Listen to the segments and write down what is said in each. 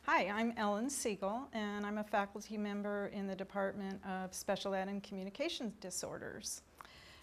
Hi, I'm Ellin Siegel, and I'm a faculty member in the Department of Special Ed and Communication Disorders.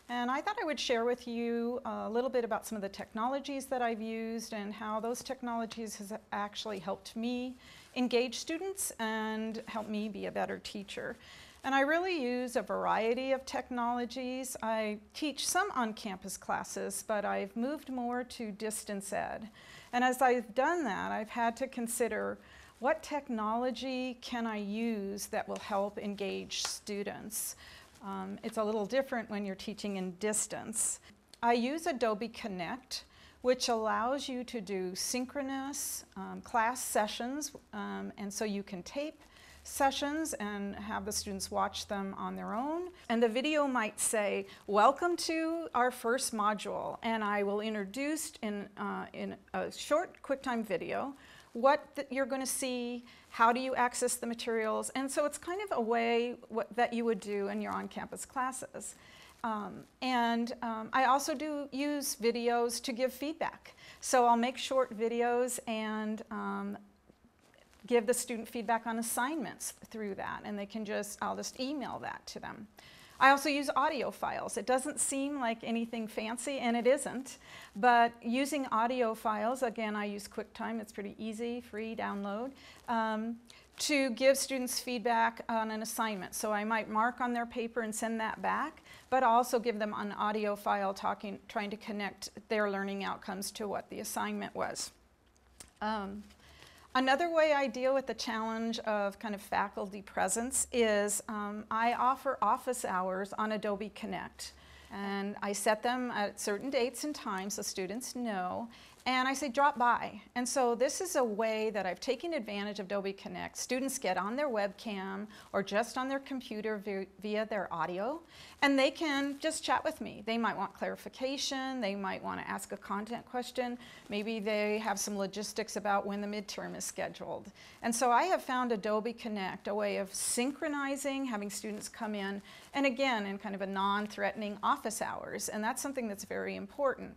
And I thought I would share with you a little bit about some of the technologies that I've used and how those technologies has actually helped me engage students and help me be a better teacher. And I really use a variety of technologies. I teach some on-campus classes, but I've moved more to distance ed. And as I've done that, I've had to consider what technology can I use that will help engage students. It's a little different when you're teaching in distance. I use Adobe Connect, which allows you to do synchronous class sessions, and so you can tape sessions and have the students watch them on their own. And the video might say, "Welcome to our first module," and I will introduce in a short QuickTime video what you're going to see, how do you access the materials, and so it's kind of a way that you would do in your on-campus classes. I also do use videos to give feedback. So I'll make short videos and give the student feedback on assignments through that, and I'll just email that to them. I also use audio files. It doesn't seem like anything fancy, and it isn't, but using audio files, again, I use QuickTime, it's pretty easy, free download, to give students feedback on an assignment. So I might mark on their paper and send that back, but also give them an audio file trying to connect their learning outcomes to what the assignment was. Another way I deal with the challenge of kind of faculty presence is I offer office hours on Adobe Connect. And I set them at certain dates and times so students know. And I say, drop by. And so this is a way that I've taken advantage of Adobe Connect. Students get on their webcam or just on their computer via their audio, and they can just chat with me. They might want clarification. They might want to ask a content question. Maybe they have some logistics about when the midterm is scheduled. And so I have found Adobe Connect a way of synchronizing, having students come in, and again, in kind of a non-threatening office hours. And that's something that's very important.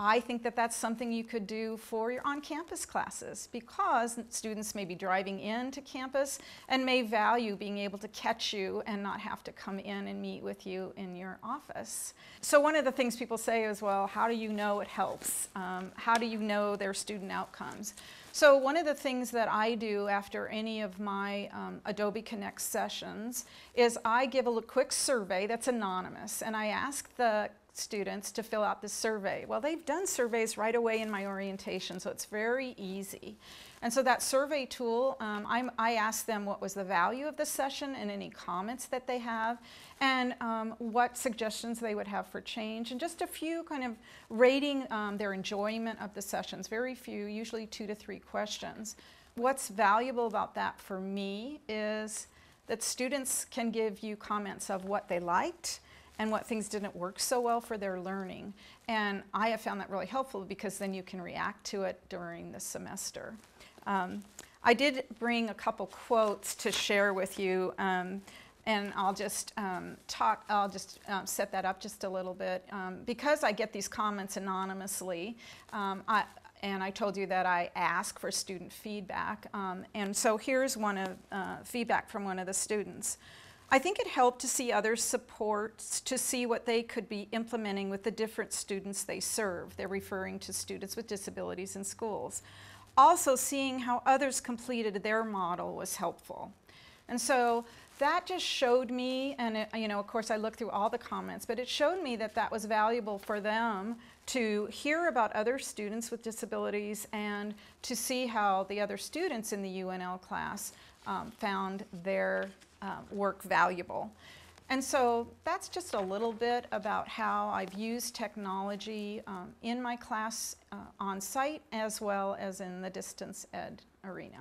I think that that's something you could do for your on-campus classes because students may be driving into campus and may value being able to catch you and not have to come in and meet with you in your office. So one of the things people say is, well, how do you know it helps? How do you know their student outcomes? So one of the things that I do after any of my Adobe Connect sessions is I give a quick survey that's anonymous, and I ask the students to fill out this survey. Well, they've done surveys right away in my orientation, so it's very easy. And so that survey tool, I ask them what was the value of the session and any comments that they have, and what suggestions they would have for change, and just a few kind of rating their enjoyment of the sessions. Very few, usually 2 to 3 questions. What's valuable about that for me is that students can give you comments of what they liked and what things didn't work so well for their learning. And I have found that really helpful because then you can react to it during the semester. I did bring a couple quotes to share with you, and I'll just set that up just a little bit. Because I get these comments anonymously, and I told you that I ask for student feedback, and so here's one of feedback from one of the students. I think it helped to see other supports, to see what they could be implementing with the different students they serve. They're referring to students with disabilities in schools. Also, seeing how others completed their model was helpful. And so that just showed me, and of course I looked through all the comments, but it showed me that that was valuable for them to hear about other students with disabilities and to see how the other students in the UNL class found their work valuable. And so that's just a little bit about how I've used technology in my class on site as well as in the distance ed arena.